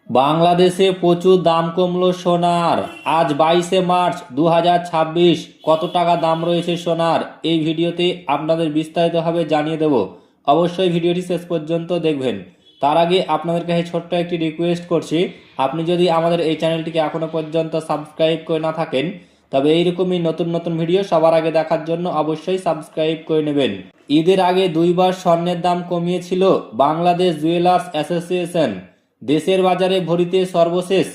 বাংলাদেশে প্রচুর দাম কমলো সোনার। আজ 22শে মার্চ 2026। কত টাকা দাম রয়েছে সোনার এই ভিডিওতে আপনাদের বিস্তারিতভাবে জানিয়ে দেব। অবশ্যই ভিডিওটি শেষ পর্যন্ত দেখবেন। তার আগে আপনাদের কাছে ছোট্ট একটি রিকোয়েস্ট করছি, আপনি যদি আমাদের এই চ্যানেলটিকে এখনো পর্যন্ত সাবস্ক্রাইব করে না থাকেন তবে এইরকমই নতুন নতুন ভিডিও সবার আগে দেখার জন্য অবশ্যই সাবস্ক্রাইব করে নেবেন। ঈদের আগে দুইবার স্বর্ণের দাম কমিয়েছিল বাংলাদেশ জুয়েলার্স অ্যাসোসিয়েশন। দেশের বাজারে ভরিতে সর্বশেষ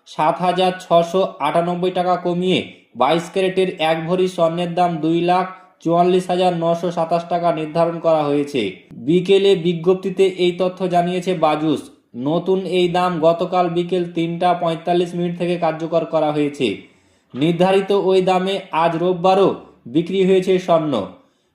7,698 টাকা কমিয়ে 22 ক্যারেটের এক ভরি স্বর্ণের দাম 2,44,927 টাকা নির্ধারণ করা হয়েছে। বিকেলে বিজ্ঞপ্তিতে এই তথ্য জানিয়েছে বাজুস। নতুন এই দাম গতকাল বিকেল 3টা 45 মিনিট থেকে কার্যকর করা হয়েছে। নির্ধারিত ওই দামে আজ রোববারও বিক্রি হয়েছে স্বর্ণ।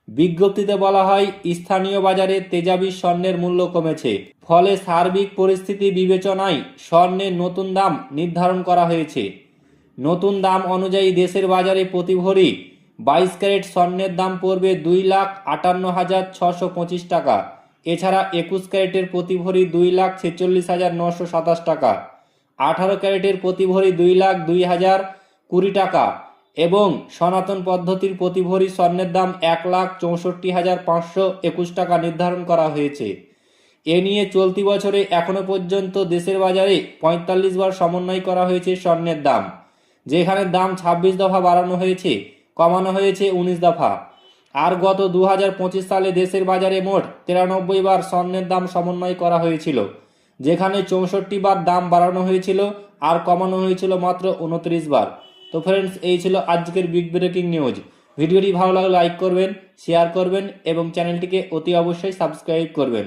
বিজ্ঞপ্তিতে বলা হয়, স্থানীয় বাজারে তেজাবি স্বর্ণের মূল্য কমেছে, ফলে সার্বিক পরিস্থিতি বিবেচনায় স্বর্ণের নতুন দাম নির্ধারণ করা হয়েছে। নতুন দাম অনুযায়ী দেশের বাজারে প্রতি ভরি 22 ক্যারেট স্বর্ণের দাম পড়বে 2,58,625 টাকা। এছাড়া 21 ক্যারেটের প্রতি ভরি 2,46,927 টাকা, 18 ক্যারেটের প্রতি ভরি 2,02,020 টাকা এবং সনাতন পদ্ধতির প্রতি ভরি স্বর্ণের দাম 1,64,521 টাকা নির্ধারণ করা হয়েছে। এ নিয়ে চলতি বছরে এখনো পর্যন্ত দেশের বাজারে 45 বার সমন্বয় করা হয়েছে স্বর্ণের দাম, যেখানে দাম 26 দফা বাড়ানো হয়েছে, কমানো হয়েছে 19 দফা। আর গত 2025 সালে দেশের বাজারে মোট 93 বার স্বর্ণের দাম সমন্বয় করা হয়েছিল, যেখানে 64 বার দাম বাড়ানো হয়েছিল আর কমানো হয়েছিল মাত্র 29 বার। তো ফ্রেন্ডস, এই ছিল আজকের বিগ ব্রেকিং নিউজ। ভিডিওটি ভালো লাগলে লাইক করবেন, শেয়ার করবেন এবং চ্যানেলটিকে অতি অবশ্যই সাবস্ক্রাইব করবেন।